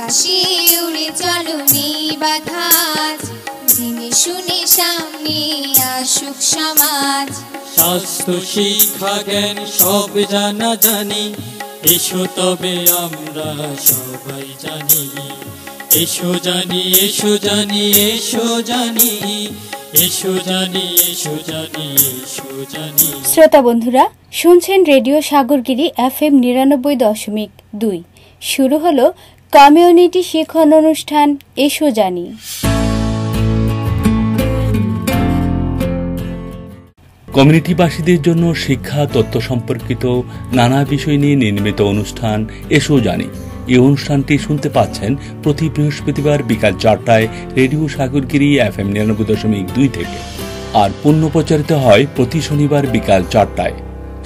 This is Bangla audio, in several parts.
আকাশে উড়ে চলো নেই বাধা, জেনে শুনে সামনে আসুক সমাজ। স্বাস্থ্য শিক্ষা জ্ঞান সব জানা জানি, এসো তবে আমরা সবাই জানি। এসো জানি, এসো জানি, এসো জানি, এসো জানি, এসো জানি, এসো জানি। শ্রোতা বন্ধুরা, শুনছেন রেডিও সাগরগিরি FM 99.2। শুরু হলো কমিউনিটি শিক্ষণ অনুষ্ঠান এসো জানি। কমিউনিটিবাসীদের জন্য শিক্ষা তথ্য সম্পর্কিত নানা বিষয় নিয়ে নির্মিত অনুষ্ঠান এসো জানি। এই অনুষ্ঠানটি শুনতে পাচ্ছেন প্রতি বৃহস্পতিবার বিকাল 4টায় রেডিও সাগরগিরি FM 99.2 থেকে, আর পুনঃ প্রচারিত হয় প্রতি শনিবার বিকাল 4টায়।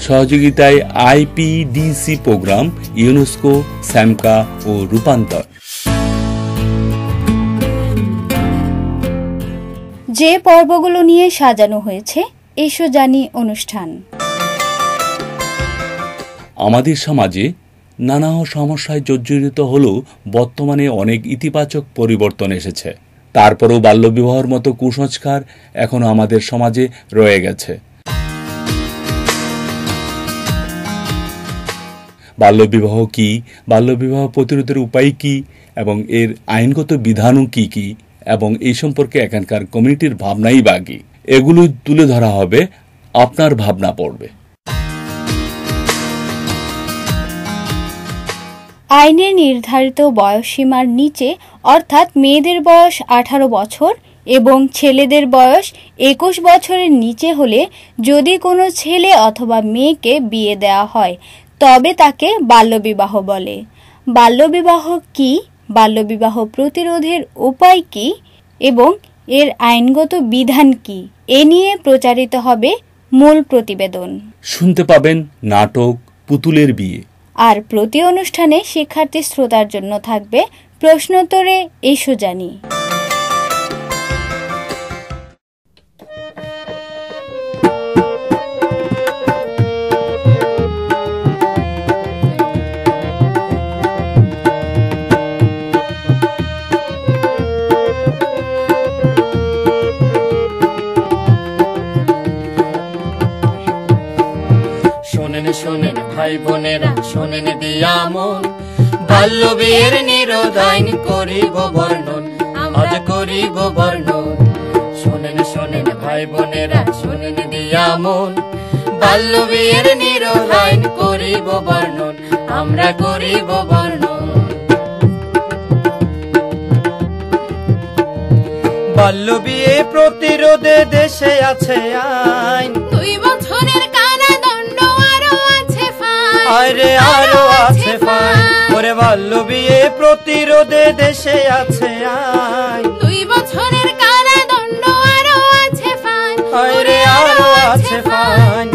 সহযোগিতায় IPDC প্রোগ্রাম, ইউনেস্কো, স্যামকা ও রূপান্তর। যে পর্বগুলো নিয়ে সাজানো হয়েছে এসো জানি অনুষ্ঠান। আমাদের সমাজে নানা সমস্যায় জর্জরিত হলেও বর্তমানে অনেক ইতিবাচক পরিবর্তন এসেছে। তারপরও বাল্যবিবাহের মতো কুসংস্কার এখনো আমাদের সমাজে রয়ে গেছে। বাল্যবিবাহ কি, বাল্যবিবাহ প্রতিরোধের উপায় কি এবং এর আইনগত বিধানও কি কি, এবং এই সম্পর্কে এখানকার কমিউনিটির ভাবনাই বা কি, এগুলো তুলে ধরা হবে। আপনার ভাবনা পড়বে। আইনের নির্ধারিত বয়সসীমার নিচে, অর্থাৎ মেয়েদের বয়স 18 বছর এবং ছেলেদের বয়স 21 বছরের নিচে হলে যদি কোনো ছেলে অথবা মেয়েকে বিয়ে দেওয়া হয় তবে তাকে বাল্যবিবাহ বলে। বাল্যবিবাহ কি, বাল্যবিবাহ প্রতিরোধের উপায় কি এবং এর আইনগত বিধান কি, এ নিয়ে প্রচারিত হবে মূল প্রতিবেদন। শুনতে পাবেন নাটক পুতুলের বিয়ে। আর প্রতি অনুষ্ঠানে শিক্ষার্থী শ্রোতার জন্য থাকবে প্রশ্নোত্তরে এসো জানি। শোনেন ভাই বোনেরা, শোনেন দিয়া মন, বাল্য বিয়ের নিরোধ আইন করিব বর্ণন, আজ করিব বর্ণন। শোনেন ভাই বোনেরা, শোনেন দিয়া মন, বাল্য বিয়ের নিরোধ আইন করিব বর্ণন, আমরা করিব বর্ণন। বাল্য বিয়ে প্রতিরোধে দেশে আছে আইন, 2 বছরের কারাদণ্ড আরো আছে ফাইন, আরে আরো আছে ফাইন। ওরে বাল্য বিয়ে প্রতিরোধে দেশে আছে আইন, 2 বছরের কারাদণ্ড আরো আছে ফাইন, আরে আরো আছে ফাইন।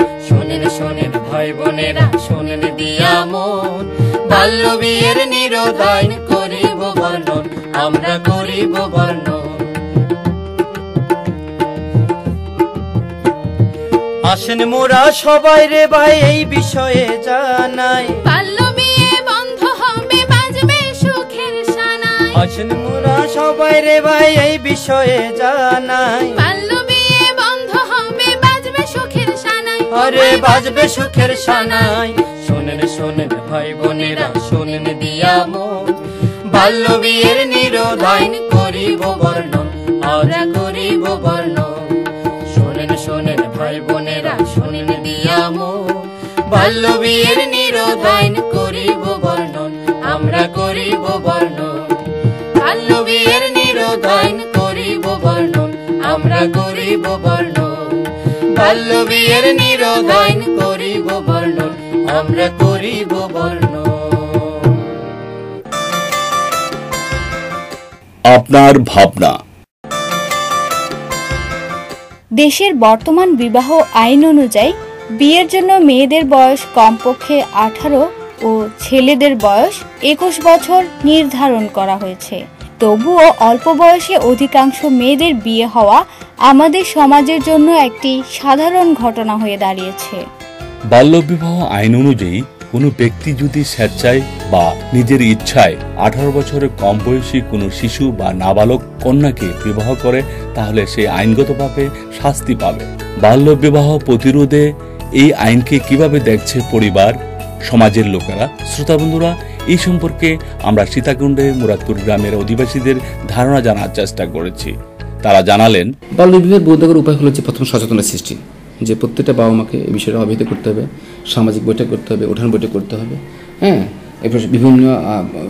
শোনেন ভাই বোনেরা, শোনেন দিয়া মন, বাল্য বিয়ের নিরোধ আইন করিব বর্ণন, আমরা করিব বর্ণন। আসেন মোরা সবাই রে ভাই এই বিষয়ে জানাই, বাল্য বিয়ে বন্ধ হবে, বাজবে সুখের সানাই। আসেন মোরা সবাই রে ভাই এই বিষয়ে জানাই, বাল্য বিয়ে বন্ধ হবে, বাজবে সুখের সানাই, আরে বাজবে সুখের সানাই। শোনেন ভাই বোনেরা, শোনেন দিয়া মন, বাল্য বিয়ের নিরোধ আইন করিব বর্ণন, আমরা করিব বর্ণন। শোনেন ভাই বোনেরা, শোনেন দিয়া মন, বাল্য বিয়ের নিরোধ আইন করিব বর্ণন, আমরা করিব বর্ণন। বাল্য বিয়ের নিরোধ আইন করিব বর্ণন, আমরা করিব বর্ণন। বাল্য বিয়ের নিরোধ আইন করিব বর্ণন, আমরা করিব বর্ণন। আপনার ভাবনা। দেশের বর্তমান বিবাহ আইন অনুযায়ী বিয়ের জন্য মেয়েদের বয়স কমপক্ষে 18 ও ছেলেদের বয়স 21 বছর নির্ধারণ করা হয়েছে। তবুও অল্প বয়সে অধিকাংশ মেয়েদের বিয়ে হওয়া আমাদের সমাজের জন্য একটি সাধারণ ঘটনা হয়ে দাঁড়িয়েছে। বাল্যবিবাহ আইন অনুযায়ী কোনো ব্যক্তি যদি স্বেচ্ছায় বা নিজের ইচ্ছায় 18 বছরের কম বয়সী কোনো শিশু বা নাবালক কন্যাকে বিবাহ করে তাহলে সে আইনগতভাবে শাস্তি পাবে। বাল্য বিবাহ প্রতিরোধে এই আইনকে কিভাবে দেখছে পরিবার, সমাজের লোকেরা? শ্রোতা বন্ধুরা, এই সম্পর্কে আমরা সীতাকুণ্ডে মুরাদপুর গ্রামের অধিবাসীদের ধারণা জানার চেষ্টা করেছি। তারা জানালেন, বাল্য বিবাহের বোধকর উপায় হলো যে প্রথম সচেতনতা সৃষ্টি, যে প্রত্যেকটা বাবা মাকে এই বিষয়ে অবহিত করতে হবে, সামাজিক বৈঠক করতে হবে, উঠান বৈঠক করতে হবে। হ্যাঁ, এরপর বিভিন্ন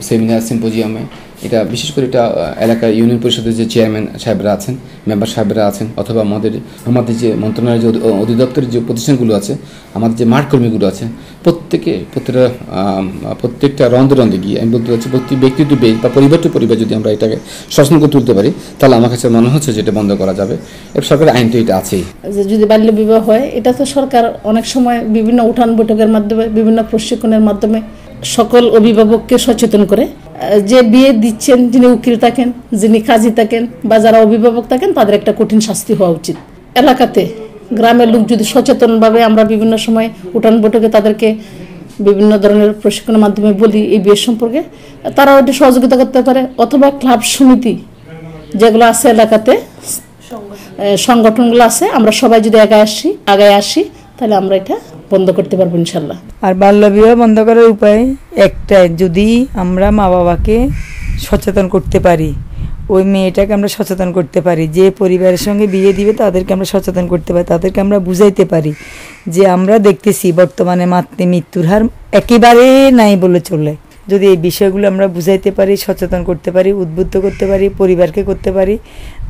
সেমিনার, সিম্পোজিয়ামে, এটা বিশেষ করে এটা এলাকার ইউনিয়ন পরিষদের যে চেয়ারম্যান সাহেবরা আছেন, মেম্বার সাহেবরা আছেন, অথবা আমাদের যে মন্ত্রণালয়ের যে অধিদপ্তরের যে প্রতিষ্ঠানগুলো আছে, আমাদের যে মাঠ কর্মীগুলো আছে, প্রত্যেকটা রন্ধে রন্ধে গিয়ে আমি বলতে চাচ্ছি, প্রতি ব্যক্তি টু ব্যক্তি বা পরিবার টু পরিবার যদি আমরা এটাকে সচেতন করে তুলতে পারি, তাহলে আমার কাছে মনে হচ্ছে যে এটা বন্ধ করা যাবে। এর সরকারের আইন তো এটা আছেই। যদি বাল্য বিবাহ হয়, এটা তো সরকার অনেক সময় বিভিন্ন উঠান বৈঠকের মাধ্যমে, বিভিন্ন প্রশিক্ষণের মাধ্যমে সকল অভিভাবককে সচেতন করে, যে বিয়ে দিচ্ছেন যিনি উকিল থাকেন, যিনি কাজী থাকেন বা যারা অভিভাবক থাকেন, তাদের একটা কঠিন শাস্তি হওয়া উচিত। এলাকাতে গ্রামের লোক যদি সচেতনভাবে আমরা বিভিন্ন সময় উঠান বৈঠকে তাদেরকে বিভিন্ন ধরনের প্রশিক্ষণের মাধ্যমে বলি এই বিয়ের সম্পর্কে, তারাও এটা সহযোগিতা করতে পারে। অথবা ক্লাব সমিতি যেগুলো আছে এলাকাতে, সংগঠনগুলো আছে, আমরা সবাই যদি আগায় আসি তাহলে আমরা এটা বন্ধ করতে পারবো ইনশাল্লাহ। আর বাল্য বিবাহ বন্ধ করার উপায় একটাই, যদি আমরা মা বাবাকে সচেতন করতে পারি, ওই মেয়েটাকে আমরা সচেতন করতে পারি, যে পরিবারের সঙ্গে বিয়ে দিবে তাদেরকে আমরা সচেতন করতে পারি, তাদেরকে আমরা বুঝাইতে পারি যে আমরা দেখতেছি বর্তমানে মৃত্যুর হার একেবারে নাই বলে চলে। যদি এই বিষয়গুলো আমরা বুঝাইতে পারি, সচেতন করতে পারি, উদ্বুদ্ধ করতে পারি, পরিবারকে করতে পারি,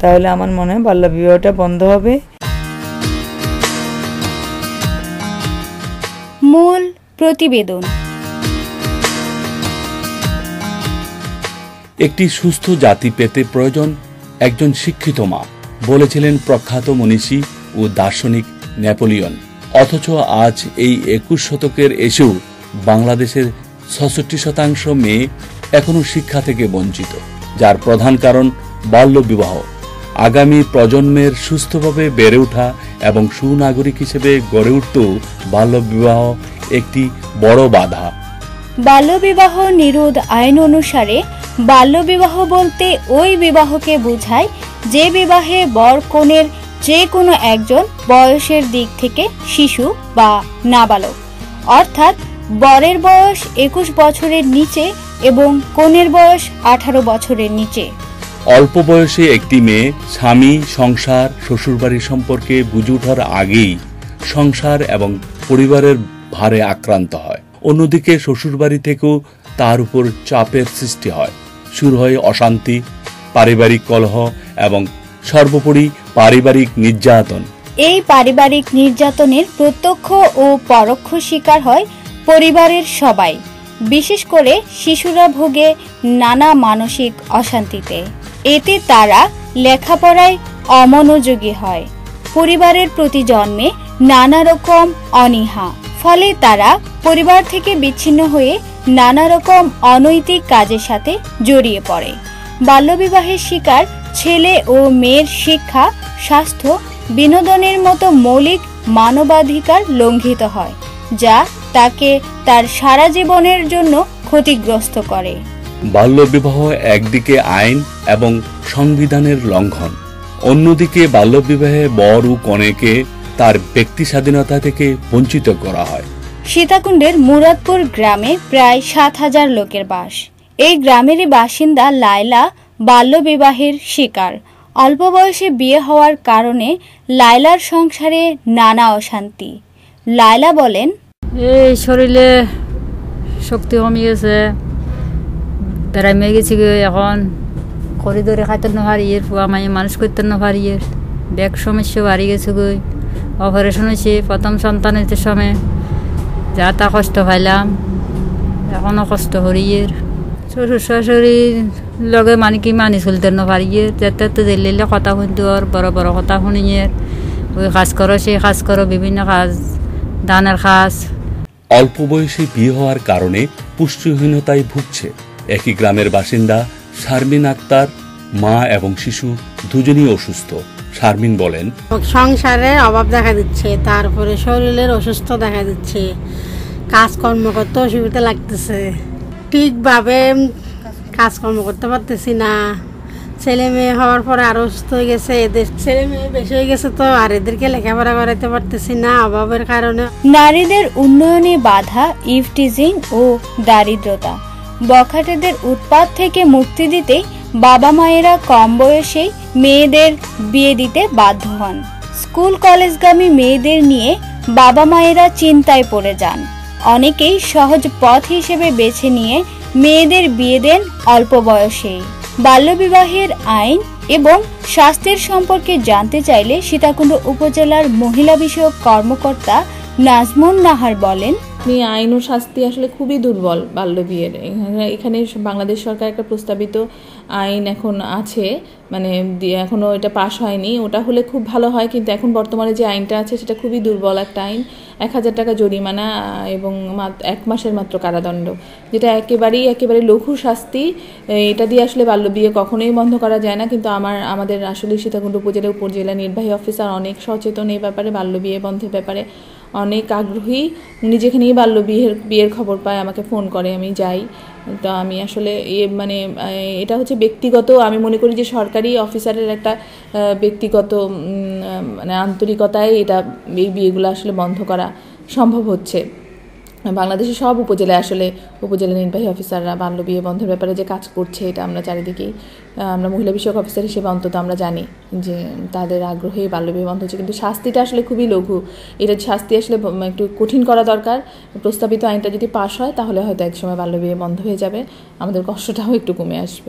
তাহলে আমার মনে হয় বাল্য বিবাহটা বন্ধ হবে। মূল প্রতিবেদন। একটি সুস্থ জাতি পেতে প্রয়োজন একজন শিক্ষিত মা, বলেছিলেন প্রখ্যাত মনীষী ও দার্শনিক নেপোলিয়ন। অথচ আজ এই 21 শতকের এসেও বাংলাদেশের 66% মেয়ে এখনো শিক্ষা থেকে বঞ্চিত, যার প্রধান কারণ বাল্য বিবাহ। আগামী প্রজন্মের সুস্থভাবে বেড়ে ওঠা এবং সুনাগরিক হিসেবে গড়ে উঠতেও বাল্য বিবাহ একটি বড় বাধা। বাল্যবিবাহ নিরোধ আইন অনুসারে বাল্যবিবাহ বলতে ওই বিবাহকে বোঝায় যে বিবাহে বর কনের যে কোনো একজন বয়সের দিক থেকে শিশু বা নাবালক, অর্থাৎ বরের বয়স 21 বছরের নিচে এবং কনের বয়স 18 বছরের নিচে। অল্প বয়সে একটি মেয়ে স্বামী, সংসার, শ্বশুরবাড়ির সম্পর্কে বুঝে ওঠার আগেই সংসার এবং পরিবারের ভারে আক্রান্ত হয়। অন্যদিকে শ্বশুরবাড়ি থেকেও তার উপর চাপের সৃষ্টি হয়। শুরু হয় অশান্তি, পারিবারিক কলহ এবং সর্বোপরি পারিবারিক নির্যাতন। এই পারিবারিক নির্যাতনের প্রত্যক্ষ ও পরোক্ষ শিকার হয় পরিবারের সবাই, বিশেষ করে শিশুরা ভোগে নানা মানসিক অশান্তিতে। এতে তারা লেখাপড়ায় অমনোযোগী হয়, পরিবারের প্রতি জন্মে নানা রকম অনীহা, ফলে তারা পরিবার থেকে বিচ্ছিন্ন হয়ে নানা রকম অনৈতিক কাজের সাথে জড়িয়ে পড়ে। বাল্যবিবাহের শিকার ছেলে ও মেয়ের শিক্ষা, স্বাস্থ্য, বিনোদনের মতো মৌলিক মানবাধিকার লঙ্ঘিত হয়, যা তাকে তার সারা জীবনের জন্য ক্ষতিগ্রস্ত করে। বাল্যবিবাহ একদিকে আইন এবং সংবিধানের লঙ্ঘন, অন্যদিকে বাল্যবিবাহে বর ও কনেকে তার ব্যক্তি স্বাধীনতা থেকে বঞ্চিত করা হয়। সীতাকুণ্ডের মুরাদপুর গ্রামে প্রায় 7,000 লোকের বাস। এই গ্রামেরই বাসিন্দা লায়লা বাল্যবিবাহের শিকার। অল্প বয়সে বিয়ে হওয়ার কারণে লায়লার সংসারে নানা অশান্তি। লায়লা বলেন, এই শরীরে শক্তি কমে গেছে, বেড়াইমে গেছি, এখন করিডোরে খাইতে না পারিয়ে, ফুয়া মাই মানুষ করতে না পারিয়ে, ব্যাগ সমস্যা বাড়ি গেছে গই, অপারেশন হয়েছে প্রথম সন্তানের সময়, যা তা কষ্ট পাইলাম, এখনও কষ্ট হরিয়ের। শ্বশুর শাশুড়ির লগে মানে কি মানি চলতে না পারিয়ে, যেতে দিল্লিলে কথা শুনতে আর বড় বড় কথা শুনিয়ে, ওই কাজ করো সেই কাজ করো, বিভিন্ন কাজ, ধানের কাজ। অল্প বয়সে বিয়ে হওয়ার কারণে পুষ্টিহীনতায় ভুগছে একই গ্রামের বাসিন্দা শারমিন আক্তার। মা এবং শিশু দুজনই অসুস্থ। শারমিন বলেন, সংসারে অভাব দেখা দিচ্ছে, তারপরে শরীরের অসুস্থ দেখা দিচ্ছে, কাজকর্ম করতে অসুবিধা লাগতেছে, ঠিকভাবে কাজকর্ম করতে পারতেছি না। ছেলে মেয়ে হওয়ার পরে আরো অসুস্থ হয়ে গেছে, এদের ছেলে মেয়ে বেশি হয়ে গেছে তো আর এদেরকে লেখাপড়া করাতে পারতেছি না অভাবের কারণে। নারীদের উন্নয়নে বাধা ইভটিজিং ও দারিদ্রতা। বখাটেদের উৎপাত থেকে মুক্তি দিতে বাবা মায়েরা কম বয়সেই মেয়েদের বিয়ে দিতে বাধ্য হন। স্কুল কলেজগামী মেয়েদের নিয়ে বাবা মায়েরা চিন্তায় পড়ে যান। অনেকেই সহজ পথ হিসেবে বেছে নিয়ে মেয়েদের বিয়ে দেন অল্প বয়সেই। বাল্যবিবাহের আইন এবং শাস্তির সম্পর্কে জানতে চাইলে সীতাকুণ্ড উপজেলার মহিলা বিষয়ক কর্মকর্তা নাজমুন নাহার বলেন, আইন ও শাস্তি আসলে খুবই দুর্বল বাল্যবিয়ের। এখানে বাংলাদেশ সরকার একটা প্রস্তাবিত আইন এখন আছে, মানে এখনও এটা পাশ হয়নি। ওটা হলে খুব ভালো হয়, কিন্তু এখন বর্তমানে যে আইনটা আছে সেটা খুবই দুর্বল একটা আইন। 1000 টাকা জরিমানা এবং 1 মাসের মাত্র কারাদণ্ড, যেটা একেবারে লঘু শাস্তি। এটা দিয়ে আসলে বাল্যবিয়ে কখনোই বন্ধ করা যায় না। কিন্তু আমাদের আসলে সীতাকুণ্ড উপজেলা নির্বাহী অফিসার অনেক সচেতন এই ব্যাপারে, বাল্যবিয়ে বন্ধের ব্যাপারে অনেক আগ্রহী। উনি যেখানেই বিয়ের খবর পায় আমাকে ফোন করে, আমি যাই। তো আমি আসলে এটা হচ্ছে ব্যক্তিগত, আমি মনে করি যে সরকারি অফিসারের একটা ব্যক্তিগত আন্তরিকতায় এই বিয়েগুলো আসলে বন্ধ করা সম্ভব হচ্ছে। বাংলাদেশের সব উপজেলায় আসলে উপজেলা নির্বাহী অফিসাররা বাল্যবিয়ে বন্ধের ব্যাপারে যে কাজ করছে, এটা আমরা চারিদিকেই, আমরা মহিলা বিষয়ক অফিসার হিসেবে অন্তত আমরা জানি যে তাদের আগ্রহে বাল্যবিয়ে বন্ধ হচ্ছে। কিন্তু শাস্তিটা আসলে খুবই লঘু। এটা শাস্তি আসলে একটু কঠিন করা দরকার। প্রস্তাবিত আইনটা যদি পাশ হয় তাহলে হয়তো একসময় বাল্যবিয়ে বন্ধ হয়ে যাবে, আমাদের কষ্টটাও একটু কমে আসবে।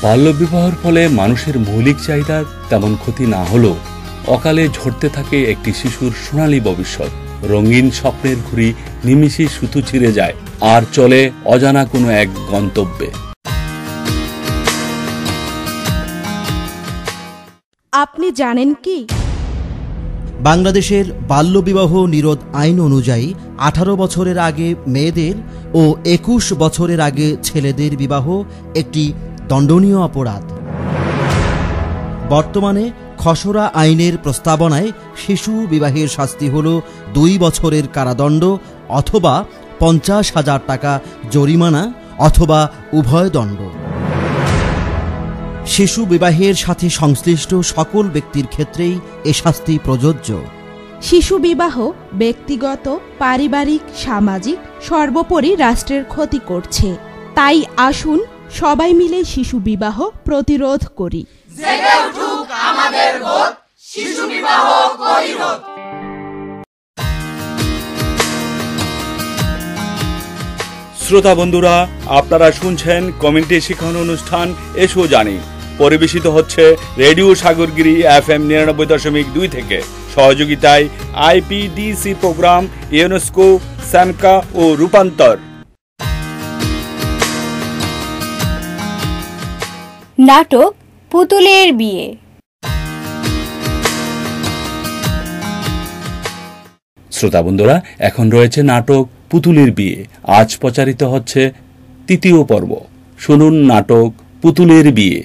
বাল্যবিবাহের ফলে মানুষের মৌলিক চাহিদা তেমন ক্ষতি না হলেও অকালে ঝরতে থাকে একটি শিশুর সোনালী ভবিষ্যৎ। রঙিন স্বপ্নের ঘুড়ি নিমিষে সুতো ছিঁড়ে যায় আর চলে অজানা কোনো এক গন্তব্যে। আপনি জানেন কি, বাংলাদেশের বাল্যবিবাহ নিরোধ আইন অনুযায়ী 18 বছরের আগে মেয়েদের ও 21 বছরের আগে ছেলেদের বিবাহ একটি দণ্ডনীয় অপরাধ। বর্তমানে খসড়া আইনের প্রস্তাবনায় শিশু বিবাহের শাস্তি হল 2 বছরের কারাদণ্ড অথবা 50,000 টাকা জরিমানা অথবা উভয় দণ্ড। শিশু বিবাহের সাথে সংশ্লিষ্ট সকল ব্যক্তির ক্ষেত্রেই এ শাস্তি প্রযোজ্য। শিশু বিবাহ ব্যক্তিগত, পারিবারিক, সামাজিক, সর্বোপরি রাষ্ট্রের ক্ষতি করছে। তাই আসুন সবাই মিলে শিশু বিবাহ প্রতিরোধ করি। জেগে উঠুক আমাদের ভোট, শিশু বিবাহ প্রতিরোধ। শ্রোতা বন্ধুরা, আপনারা শুনছেন কমিউনিটি শিক্ষণ অনুষ্ঠান এসো জানি, পরিবেশিত হচ্ছে রেডিও সাগরগিরি FM 99.2 থেকে। সহযোগিতায় IPDC প্রোগ্রাম, ইউনেস্কো, সানকা ও রূপান্তর। নাটক পুতুলের বিয়ে। শ্রোতা বন্ধুরা, এখন রয়েছে নাটক পুতুলের বিয়ে। আজ প্রচারিত হচ্ছে 3য় পর্ব। শুনুন নাটক পুতুলের বিয়ে।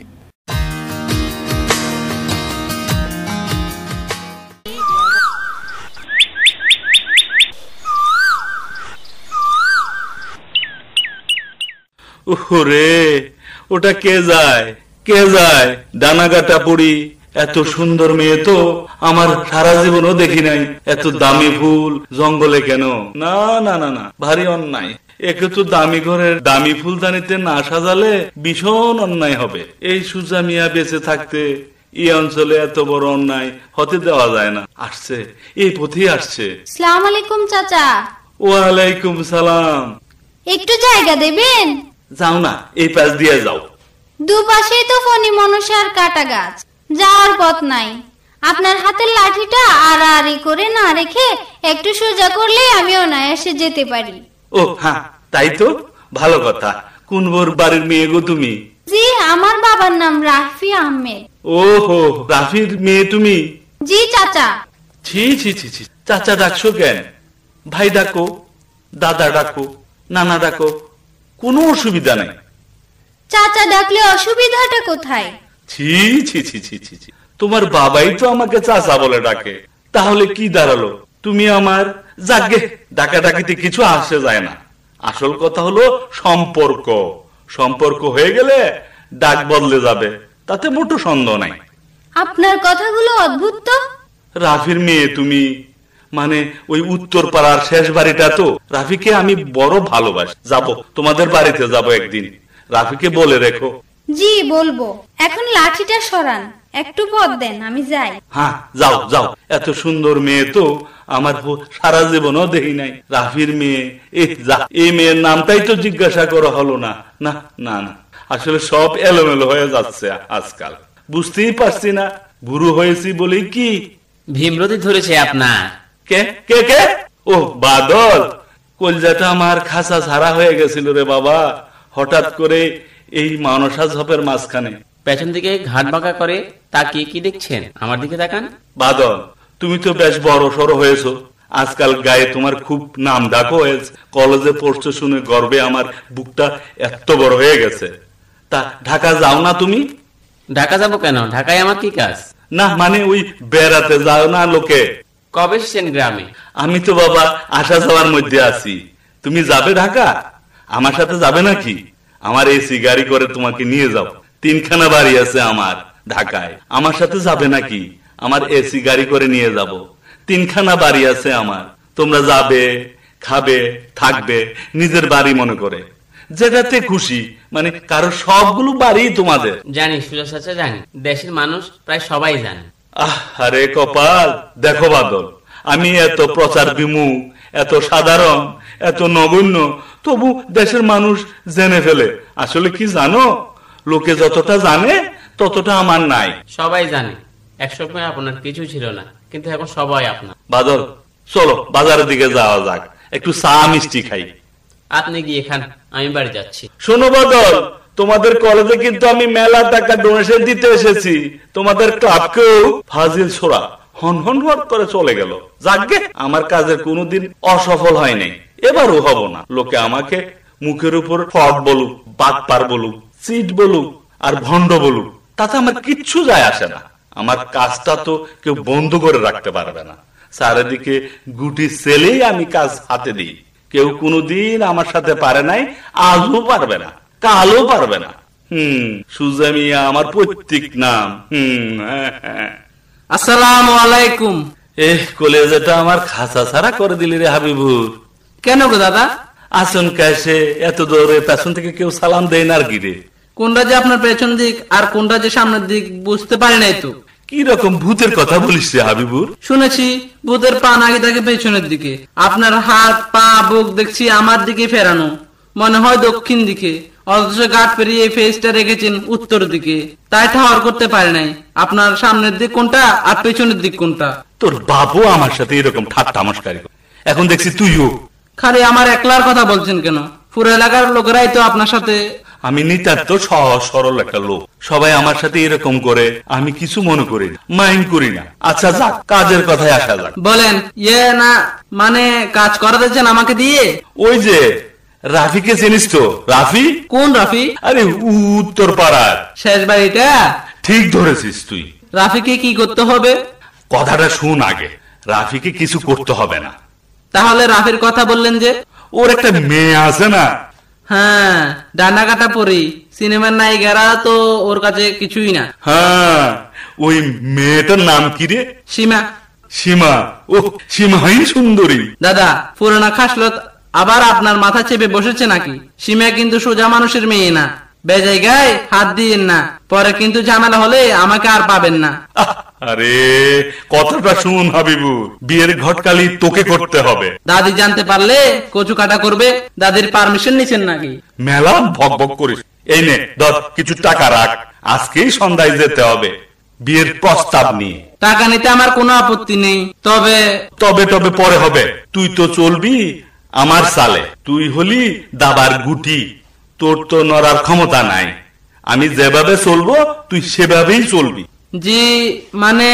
ওরে, ওটা কে যায় ডানাগাটা পড়ি। এত সুন্দর মেয়ে তো আমার সারা জীবনও দেখি নাই। এত দামি ফুল জঙ্গলে কেন? না না না না, ভারী অন্যায়। একে তো দামি ঘরের দামি ফুলদানিতে না সাজালে ভীষণ অন্যায় হবে। এই সুজা মিয়া বেঁচে থাকতে এই অঞ্চলে এত বড় অন্যায় হতে দেওয়া যায় না। আসছে, এই পথেই আসছে। আসসালামু আলাইকুম চাচা। ওয়ালাইকুম সালাম। একটু জায়গা দেবেন? যাও না, এই পাশ দিয়ে যাও। দুপাশেই তো ফণি মনসার কাটা গাছ, যাওয়ার পথ নাই। আপনার হাতের লাঠিটা আড়াআড়ি করে না রেখে একটু সোজা করলে আমি অনায়াসে যেতে পারি। ও হ্যাঁ, তাই তো, ভালো কথা। কোন বোর বাড়ির মেয়ে গো তুমি? জি, আমার বাবার নাম রাফি আহমেদ। ওহো, রাফির মেয়ে তুমি? জি চাচা। ছি ছি ছি ছি, চাচা ডাকছো কেন? ভাই ডাকো, দাদা ডাকো, নানা ডাকো, কোনো অসুবিধা নাই। চাচা ডাকলে অসুবিধাটা কোথায়? ছি ছি ছি ছি ছি, তোমার বাবাই তো আমাকে চাচা বলে ডাকে, তাহলে কি দাঁড়ালো? তুমি আমার যাকে ডাকাডাকিতে কিছু আসে যায় না। আসল কথা হলো সম্পর্ক। সম্পর্ক হয়ে গেলে ডাক বদলে যাবে, তাতে মোটো সন্দেহ নাই। আপনার কথাগুলো অদ্ভুত তো। রাফির মেয়ে তুমি, মানে ওই উত্তর পাড়ার শেষ বাড়িটা তো। রাফিকে আমি বড় ভালোবাসি। যাব, তোমাদের বাড়িতে যাব একদিন। রাফিকে বলে রেখো। জি বলবো। এখন লাঠিটা সরান, একটু পথ দেন, আমি যাই। হ্যাঁ যাও যাও। এত সুন্দর মেয়ে তো আমার সারা জীবনও দেখি নাই। রাফির মেয়ে, এই মেয়ের নামটাই তো জিজ্ঞাসা করা হলো না। না না না, আসলে সব এলোমেলো হয়ে যাচ্ছে আজকাল। বুঝতেই পারছি না, বুড়ো হয়েছি বলেই কি ভীমরতি ধরেছে আপনার। কে কে কে? ও বাদল, কলজাটা আমার খাসা ছাড়া হয়ে গেছিল রে বাবা, হঠাৎ করে এই মানসা ঝোপের মাঝখানে। পেছন দিকে ঘাট বাঁকা করে তাকিয়ে কি দেখছেন? আমার দিকে তাকান। বাদল, তুমি তো বেশ বড় সড়ো হয়েছো আজকাল, গায়ে তোমার খুব নাম ডাকও হয়েছে। কলেজে পড়ছো শুনে গর্বে আমার বুকটা এত বড় হয়ে গেছে। তা ঢাকা যাও না তুমি? ঢাকা যাবো কেন? ঢাকায় আমার কি কাজ? না মানে ওই বেড়াতে যাও না লোকে? কবে এসেছেন গ্রামে? আমি তো বাবা আসা যাওয়ার মধ্যে আছি। তুমি যাবে ঢাকা? আমার সাথে যাবে নাকি? আমার এসি গাড়ি করে তোমাকে নিয়ে যাও। 3খানা বাড়ি আছে আমার ঢাকায়, আমার সাথে যাবে নাকি? আমার এসি গাড়ি করে নিয়ে যাব। 3খানা বাড়ি আছে আমার, তোমরা যাবে, খাবে, থাকবে নিজের বাড়ি মনে করে, যেটাতে খুশি। মানে কারো সবগুলো বাড়ি তোমাদের। জানি সুজা চাচা, জানি। দেশের মানুষ প্রায় সবাই জানে। আরে কপাল, দেখো বাদল, আমি এত প্রচার বিমুখ, এত সাধারণ, এত নগণ্য, তবু দেশের মানুষ জেনে ফেলে। আসলে কি জানো, লোকে যতটা জানে ততটা আমার নাই। সবাই জানে একসময় আপনার কিছু ছিল না, কিন্তু এখন সবাই আপনার। বাদল, চলো বাজারের দিকে যাওয়া যাক, একটু চা মিষ্টি খাই। আপনি গিয়ে খান, আমি বাড়ি যাচ্ছি। শোনো বাদল, তোমাদের কলেজে কিন্তু আমি মেলা টাকা ডোনেশন দিতে এসেছি। তোমাদের ক্লাবকেও ফাজিল ছোড়া হন হন হন করে চলে গেল। যাকগে, আমার কাজের কোনোদিন অসফল হয় নাই, এবারও হব না। লোকে আমাকে মুখের উপর ফট বলুক, বাটপার বলুক, চিট বলুক আর ভণ্ড বলুক, তাতে আমার কিচ্ছু যায় আসে না। আমার কাজটা তো কেউ বন্ধ করে রাখতে পারবে না। চারিদিকে গুটি ছেলেই আমি কাজ হাতে দিই। কেউ কোনোদিন আমার সাথে পারে নাই, আজও পারবে না, কালও পারবে না। সুজা মিয়া আমার পৈতৃক নাম। আসসালামু আলাইকুম। কলেজাটা আমার খাসা ছাড়া করে দিলি রে হাবিবুর। কেন গো দাদা? আসুন কাছে এত দূরে পেছন থেকে কেউ সালাম দেয় না আর কি রে? কোনটা যে আপনার পেছন দিক আর কোনটা যে সামনের দিক বুঝতে পারি নাই তো। কি রকম ভূতের কথা বলিস রে হাবিবুর? শুনেছি ভূতের পা নাকি থাকে পেছনের দিকে। আপনার হাত পা বুক দেখছি আমার দিকে ফেরানো, মনে হয় দক্ষিণ দিকে, অথচ গাঁট পেরিয়ে ফেসটা রেখেছেন উত্তর দিকে। তাই ঠাওয়ার করতে পারে নাই আপনার সামনের দিক কোনটা আর পেছনের দিক কোনটা। তোর বাবু আমার সাথে এরকম ঠাট্টা মশকারি করে, এখন দেখছি তুইও। খালি আমার একলার কথা বলছেন কেন? পুরো এলাকার লোকেরাই তো আপনার সাথে। আমি নিতান্ত সহজ সরল একটা লোক, সবাই আমার সাথে এরকম করে, আমি কিছু মনে করি না, মাইন্ড করি না। আচ্ছা যাক, কাজের কথায় আসা যাক। বলেন। না মানে কাজ করা দিচ্ছেন আমাকে দিয়ে? ওই যে রাফিকে চিনিস তো? রাফি? কোন রাফি? আরে উত্তর পাড়ার শেষ বাড়িটা। ঠিক ধরেছিস তুই। রাফিকে কি করতে হবে? কথাটা শুন আগে। রাফিকে কিছু করতে হবে না। তাহলে রাফির কথা বললেন যে? ওর একটা মেয়ে আছে না? হ্যাঁ, ডানা কাটা পরি সিনেমার নায়িকারা তো ওর কাছে কিছুই না। হ্যাঁ, ওই মেয়েটার নাম কি রে? সীমা। সীমা? ও সীমাই সুন্দরী। দাদা, পুরানা খাসলত আবার আপনার মাথা চেপে বসেছে নাকি? সীমা কিন্তু সোজা মানুষের মেয়ে না। বেজায়গায় হাত দিয়েন না, পরে কিন্তু ঝামেলা হলে আমাকে আর পাবেন না। আরে কথাটা শুন হাবিবুর, বিয়ের ঘটকালি তোকে করতে হবে। দাদি জানতে পারলে কচু কাটা করবে। দাদির পারমিশন নিছেন নাকি? মেলা ভক ভক করিস। এই নে ধর, কিছু টাকা রাখ, আজকেই সন্ধ্যায় যেতে হবে বিয়ের প্রস্তাব নিয়ে। টাকা নিতে আমার কোনো আপত্তি নেই, তবে তবে পরে হবে। তুই তো চলবি আমার সালে, তুই হলি দাবার গুটি, তোর তো নড়ার ক্ষমতা নাই। আমি যেভাবে চলবো তুই সেভাবেই চলবি। জি মানে?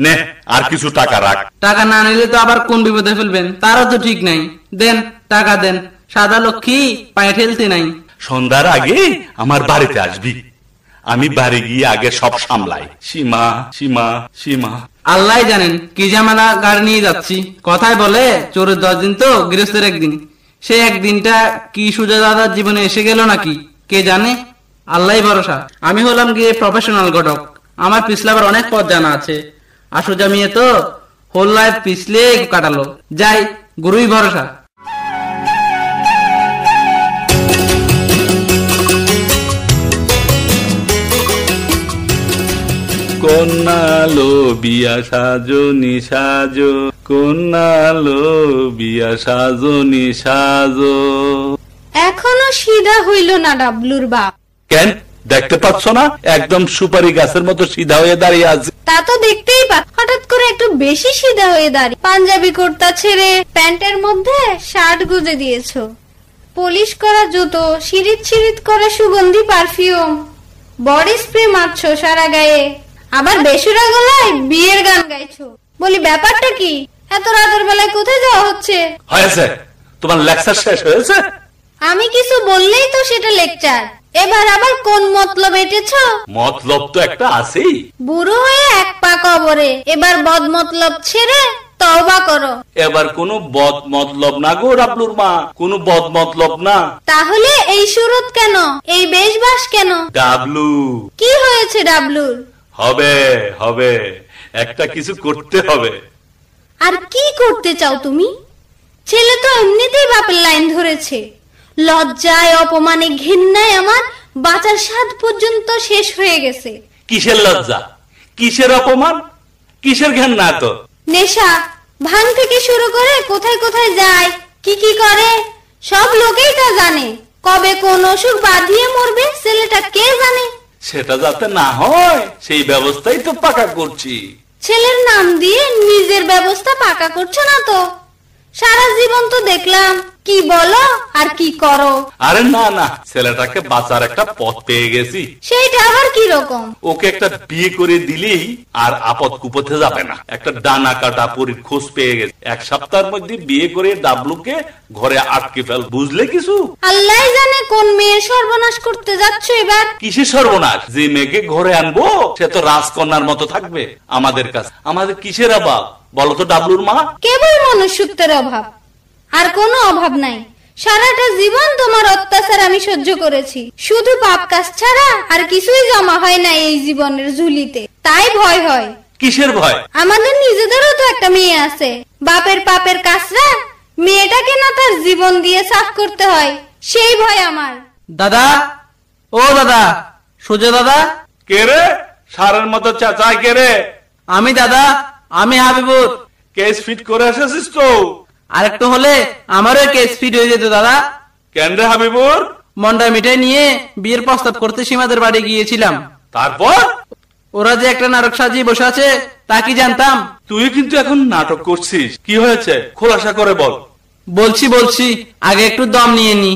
নে আর কিছু টাকা রাখ। টাকা না নিলে তো আবার কোন বিপদে ফেলবেন তারও তো ঠিক নাই। দেন, টাকা দেন। সাদা লক্ষ্মী পায়ে ঠেলতে নাই। সন্ধ্যার আগে আমার বাড়িতে আসবি, আমি বাড়ি গিয়ে আগে সব সামলাই। সীমা সীমা সীমা আল্লাহ জানেন কি ঝামেলা গাড়ি নিয়ে যাচ্ছি। কথায় বলে চোরের 10 দিন তো গৃহস্থের 1 দিন। সে একদিনটা কি সুজা দাদার জীবনে এসে গেল নাকি কে জানে, আল্লাহই ভরসা। আমি হলাম গিয়ে প্রফেশনাল ঘটক, আমার পিছলাবার অনেক পথ জানা আছে। আর সোজা মেয়ে তো হোল লাইফ পিছলে কাটালো, যাই গুরুই ভরসা। কন্যালো বিয়া সাজনি সাজো, কন্যালো বিয়া সাজনি সাজো। এখনো সিধা হইল না ডাবলুর বাপ। কেন দেখতে পাচ্ছ না একদম সুপারি গাছের মতো সিধা হয়ে দাঁড়িয়ে আছে? তা তো দেখতেই পা, হঠাৎ করে একটু বেশি সিধা হয়ে দাঁড়িয়ে পাঞ্জাবি কুর্তা ছেড়ে প্যান্টের মধ্যে শার্ট গুজে দিয়েছো, পলিশ করা জুতো, সিঁড়িত সিঁড়িত করা সুগন্ধি পারফিউম, বডি স্প্রে মারছো সারা গায়ে, আবার বেসুরা গলায় বিয়ের গান গাইছো। বলি ব্যাপারটা কি? এত রাতের বেলায় কোথায় যাওয়া হচ্ছে? হয়েছে তোমার লেকচার শেষ হয়েছে? আমি কিছু বললেই তো সেটা লেকচার। এবার আবার কোন মতলব এঁটেছো? মতলব তো একটা আছেই। বুড়ো হয়ে 1 পা কবরে, এবার বদ মতলব ছেড়ে তওবা করো। এবার কোন বদ মতলব না গো ডাবলুর মা, কোন বদ মতলব না। তাহলে এই সুরত কেন, এই বেশবাস কেন? ডাবলু কি হয়েছে ডাবলুর? হবে হবে একটা কিছু করতে হবে। আর কি করতে চাও তুমি? ছেলে তো এমনিতেই বাপের লাইন ধরেছে। লজ্জায় অপমানে ঘেন্নায় আমার বাঁচার স্বাদ পর্যন্ত শেষ হয়ে গেছে। কিসের লজ্জা, কিসের অপমান, কিসের ঘেন্না? তো নেশা ভাঙ থেকে শুরু করে কোথায় কোথায় যায়, কি কি করে সব লোকেই তা জানে। কবে কোন অসুখ বাঁধিয়ে মরবে ছেলেটা কে জানে? সেটা যাতে না হয় সেই ব্যবস্থাই তো পাকা করছি। ছেলের নাম দিয়ে নিজের ব্যবস্থা পাকা করছো না তো? সারা জীবন তো দেখলাম কি বলো আর কি করো। আরে না না, ছেলেটাকে বাঁচার একটা পথ পেয়ে গেছি। সেইটা আবার কি রকম? ওকে একটা বিয়ে করে দিলেই আর আপদ কুপথে যাবে না। একটা ডানা কাটা পরীর খোঁজ পেয়ে গেছে। 1 সপ্তাহের মধ্যে বিয়ে করে ডাবলুকে ঘরে আটকে ফেল, বুঝলে কিছু? আল্লাহ জানে কোন মেয়ের সর্বনাশ করতে যাচ্ছ এবার। কিসের সর্বনাশ? যে মেয়েকে ঘরে আনবো সে তো রাজকন্যার মতো থাকবে আমাদের কাছে। আমাদের কিসের অভাব বলো তো ডাবলুর মা? কেবল মনুষ্যত্বের অভাব, আর কোনো অভাব নাই। সারাটা জীবন তোমার অত্যাচার আমি সহ্য করেছি, শুধু পাপ কাজ ছাড়া আর কিছুই জমা হয় না এই জীবনের ঝুলিতে। তাই ভয় হয়। কিসের ভয়? আমাদের নিজেদেরও তো একটা মেয়ে আছে। বাপের পাপের কাজরা মেয়েটাকে না তার জীবন দিয়ে সাফ করতে হয়, সেই ভয় আমার। দাদা, ও দাদা, সুজা দাদা। কে রে সারের মতো চাচাই? কে রে? আমি দাদা, আমি হাবিবুর। কেস ফিট করে এসেছিস তো? আরেকটু হলে আমারও কেস ফিট হয়ে যেত দাদা। কেন রে হাবিবুর? মন্ডা মিঠাই নিয়ে বিয়ের প্রস্তাব করতে সীমাদের বাড়ি গিয়েছিলাম। তারপর? ওরা যে একটা নাটক সাজিয়ে বসে আছে তা কি জানতাম? তুই কিন্তু এখন নাটক করছিস, কি হয়েছে খোলাসা করে বল। বলছি, আগে একটু দম নিয়ে নি।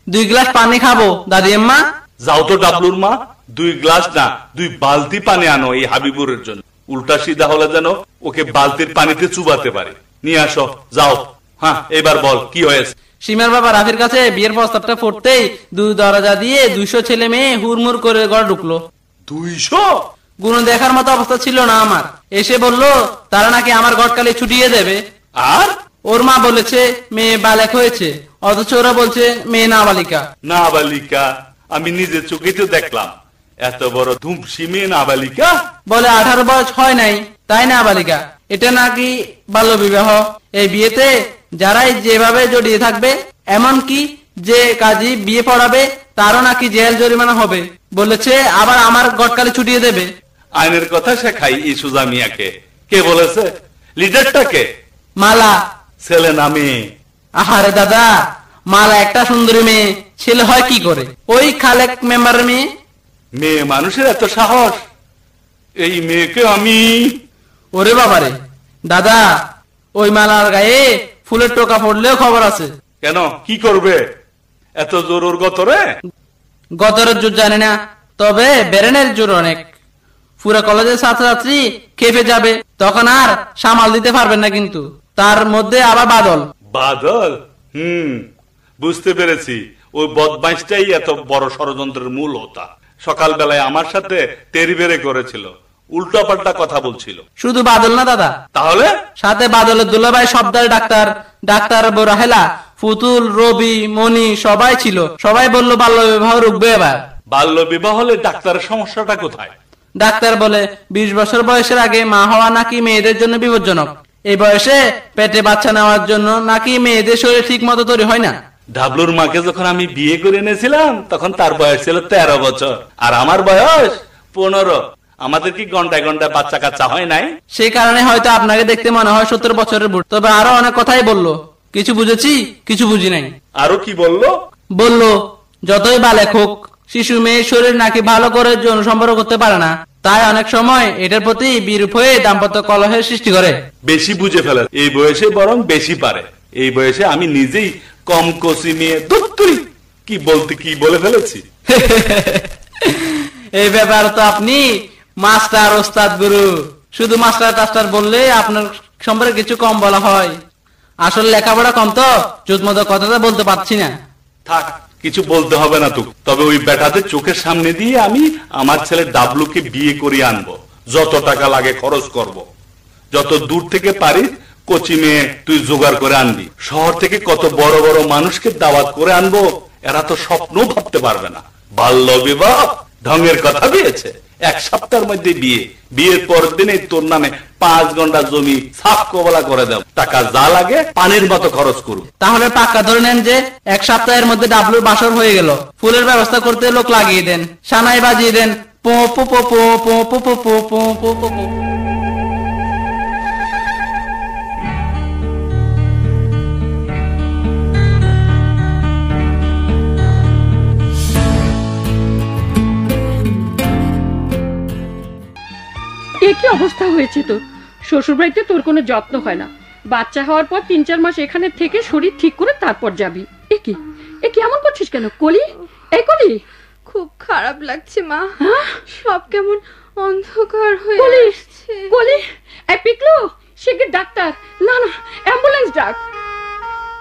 2 গ্লাস পানি খাবো দাদি আম্মা। যাও তো ডাবলুর মা, 2 গ্লাস না 2 বালতি পানি আনো এই হাবিবুরের জন্য। উল্টা সিধা হলে যেন ওকে বালতির পানিতে চুবাতে পারে। নিয়ে আসো, যাও। হ্যাঁ, এবার বল কি হয়েছে? সীমার বাবা রাফির কাছে বিয়ের প্রস্তাবটা পড়তেই 2 দরজা দিয়ে 200 ছেলে মেয়ে হুড়মুড় করে ঘরে ঢুকলো। 200? গুণ দেখার মতো অবস্থা ছিল না আমার। এসে বললো তারা নাকি আমার ঘটকালি ছুটিয়ে দেবে। আর ওর মা বলেছে মেয়ে বালেক হয়েছে, অথচ ওরা বলছে মেয়ে নাবালিকা। নাবালিকা? আমি নিজের চোখে তো দেখলাম, এত বড় ধুমসি মেয়ে নাবালিকা? বলে 18 বয়স হয় নাই তাই নাবালিকা। এটা নাকি বাল্য বিবাহ। এই বিয়েতে যারাই যেভাবে জড়িয়ে থাকবে, এমন কি যে কাজী বিয়ে পড়াবে তারও নাকি জেল জরিমানা হবে। বলেছে আবার আমার গটকালি ছুটিয়ে দেবে। আইনের কথা শেখাই এই সুজা মিয়াকে। কে বলেছে? লিডারটাকে? মালা। ছেলে না মেয়ে? আহারে দাদা, মালা একটা সুন্দরী মেয়ে, ছেলে হয় কি করে? ওই খালেক মেম্বারের মেয়ে। মেয়ে মানুষের এত সাহস? এই মেয়েকে আমি... ওরে বাবারে দাদা, ওই মালার গায়ে ফুলের টোকা পড়লেও খবর আছে। কেন, কি করবে? এত জোর ওর গতরে? গতরের জোর জানি না, তবে বেরেনের জোর অনেক। পুরো কলেজের ছাত্রছাত্রী খেপে যাবে, তখন আর সামাল দিতে পারবেন না। কিন্তু তার মধ্যে আবার বাদল। বাদল? বুঝতে পেরেছি। ওই বদমাইশটাই এত বড় ষড়যন্ত্রের মূল হোতা। সকালবেলায় আমার সাথে তেরি বেড়ে করেছিল। উল্টাপাল্টা কথা বলছিল। শুধু বাদল না দাদা, তাহলে সাথে বাদলের দুলাভাই, সবদার ডাক্তার, ডাক্তার রাহেলা, ফুতুল, রবি, মনি সবাই ছিল। সবাই বলল বাল্য বিবাহ রুখবে এবার। বাল্য বিবাহ হলে ডাক্তারের সমস্যাটা কোথায়? ডাক্তার বলে 20 বছর বয়সের আগে মা হওয়া নাকি মেয়েদের জন্য বিপজ্জনক। এই বয়সে পেটে বাচ্চা নেওয়ার জন্য নাকি মেয়েদের শরীর ঠিক মতো তৈরি হয় না। ডাবলুর মাকে যখন আমি বিয়ে করে এনেছিলাম তখন তার বয়স ছিল 13 বছর, আর আমার বয়স 15। আমাদের কি ঘন্টায় ঘন্টায় বাচ্চা কাচ্চা হয় নাই? সেই কারণে হয়তো আপনাকে দেখতে মনে হয় 70 বছরের বুড়ো। তবে আরো অনেক কথাই বললো, কিছু বুঝেছি কিছু বুঝি নাই। আরো কি বললো? বললো যতই বালেক হোক, শিশু মেয়ের শরীর নাকি ভালো করে যৌন সম্পর্ক করতে পারে না, তাই অনেক সময় এটার প্রতি বিরূপ হয়ে দাম্পত্য কলহের সৃষ্টি করে। বেশি বুঝে ফেলে, এই বয়সে বরং বেশি পারে। এই বয়সে আমি নিজেই কম কচি মেয়ে কি বলতে কি বলে ফেলেছি। এই ব্যাপার তো আপনি মাস্টার ওস্তাদ গুরু, শুধু মাস্টার টাস্টার বললে আপনার সম্পর্কে কিছু কম বলা হয়। আসলে লেখাপড়া কম তো চোখ মতো কথাটা বলতে পারছি না। থাক, কিছু বলতে হবে না তো। তবে ওই বেটাদের চোখের সামনে দিয়ে আমি আমার ছেলে ডাবলুকে বিয়ে করিয়ে আনবো। যত টাকা লাগে খরচ করব। যত দূর থেকে পারি কচি মেয়ে তুই জোগাড় করে আনবি। শহর থেকে কত বড় বড় মানুষকে দাওয়াত করে আনবো, এরা তো স্বপ্নও ভাবতে পারবে না। বাল্য বিবাহ ঢঙের কথা দিয়েছে, 1 সপ্তাহের মধ্যে বিয়ে। বিয়ের পরের দিনে তোর নামে 5 ঘন্টা জমি সাফ কবলা করে দাও। টাকা যা লাগে পানির মতো খরচ করুন। তাহলে পাক্কা ধরে নেন যে 1 সপ্তাহের মধ্যে ডাবলুর বাসর হয়ে গেল। ফুলের ব্যবস্থা করতে লোক লাগিয়ে দেন, সানাই বাজিয়ে দেন, পো পো পো পো পো পো পো পো পো পো পো পো। কি অবস্থা হয়েছে তোর? শ্বশুর বাড়িতে তোর কোনো যত্ন হয় না। বাচ্চা হওয়ার পর 3-4 মাস এখানে থেকে শরীর ঠিক করে তারপর যাবি। এ কি এমন করছিস কেন কলি? এই কলি, খুব খারাপ লাগছে মা। সব কেমন অন্ধকার হয়ে আসছে। কলি, এই পিকলু, শিগগির ডাক্তার, না অ্যাম্বুলেন্স ডাক।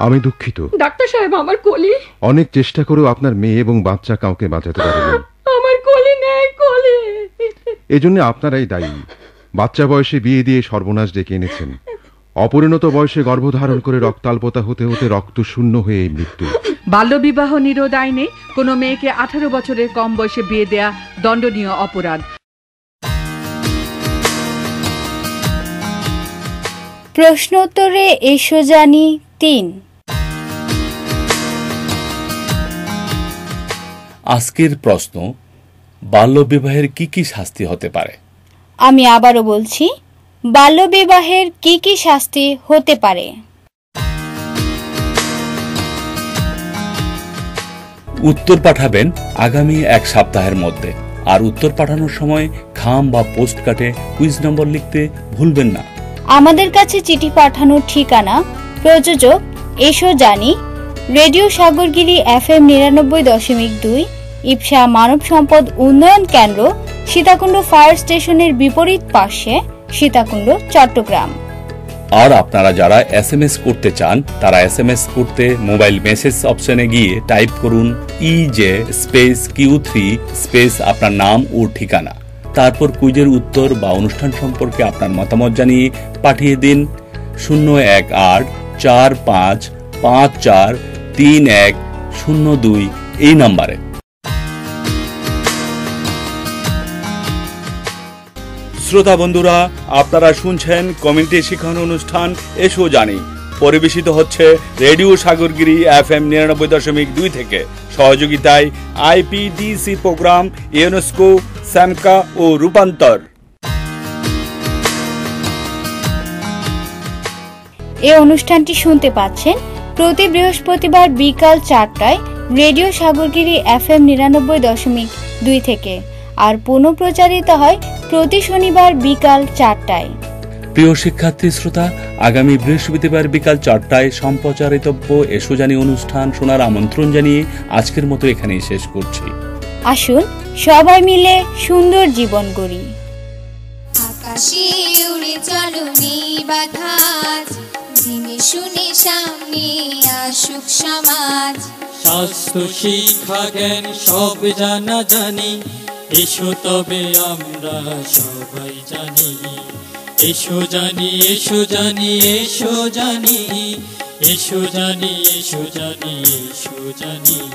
আমি দুঃখিত ডাক্তার সাহেব, আমার কলি। অনেক চেষ্টা করেও আপনার মেয়ে এবং বাচ্চা কাউকে বাঁচাতে পারেনি। আমার কলি নেই, কলি। এজন্য আপনারাই দায়ী। বাচ্চা বয়সে বিয়ে দিয়ে সর্বনাশ ডেকে এনেছেন। অপরিণত বয়সে গর্ভধারণ করে রক্তাল্পতা হতে হতে রক্ত শূন্য হয়ে এই মৃত্যু। বাল্যবিবাহ নিরোধ আইনে কোনো মেয়েকে 18 বছরের কম বয়সে বিয়ে দেয়া দণ্ডনীয় অপরাধ। প্রশ্নোত্তরে এসো জানি 3। আজকের প্রশ্ন, বাল্যবিবাহের কি কি শাস্তি হতে পারে? আমি আবারও বলছি, বাল্যবিবাহের কি কি শাস্তি হতে পারে? উত্তর পাঠাবেন আগামী 1 সপ্তাহের মধ্যে। আর উত্তর পাঠানোর সময় খাম বা পোস্ট কার্ডে কুইজ নম্বর লিখতে ভুলবেন না। আমাদের কাছে চিঠি পাঠানোর ঠিকানা, প্রযোজক এসো জানি, রেডিও সাগরগিরি FM 99.2, ইপসা মানব সম্পদ উন্নয়ন কেন্দ্র, সীতাকুণ্ড ফায়ার স্টেশনের বিপরীত পাশে, সীতাকুণ্ড, চট্টগ্রাম। আর আপনারা যারা SMS করতে চান তারা SMS করতে মোবাইল মেসেজ অপশনে গিয়ে টাইপ করুন EJ স্পেস Q3 স্পেস আপনার নাম ও ঠিকানা। তারপর কুইজের উত্তর বা অনুষ্ঠান সম্পর্কে আপনার মতামত জানিয়ে পাঠিয়ে দিন 01845453102 এই নম্বরে। শ্রোতা বন্ধুরা, আপনারা শুনছেন কমিউনিটি শিক্ষানো অনুষ্ঠান এসো জানি, পরিবেশিত হচ্ছে রেডিও সাগরগিরি FM 99.2 থেকে। সহযোগিতায় IPDC প্রোগ্রাম, ইউনেস্কো, স্যামকা ও রূপান্তর। এই অনুষ্ঠানটি শুনতে পাচ্ছেন প্রতি বৃহস্পতিবার বিকাল 4টায় রেডিও সাগরগিরি FM 99.2 থেকে, আর পুনঃপ্রচারিত হয় প্রতি শনিবার বিকাল 4টায়। প্রিয় শিক্ষার্থী শ্রোতা, আগামী বৃহস্পতিবার বিকাল 4টায় সম্প্রচারিতব্য এসো জানি অনুষ্ঠান শোনার আমন্ত্রণ জানিয়ে আজকের মতো এখানেই শেষ করছি। আসুন সবাই মিলে সুন্দর জীবন গড়ি। আকাশে উড়ে চলো বাধাজ, জেনে শুনে সামনে আসুক সমাজ। স্বাস্থ্য শিক্ষা জ্ঞান সব জানা জানি, এসো তবে আমরা সবাই জানি, এসো জানি এসো জানি এসো জানি, এসো জানি এসো জানি এসো জানি।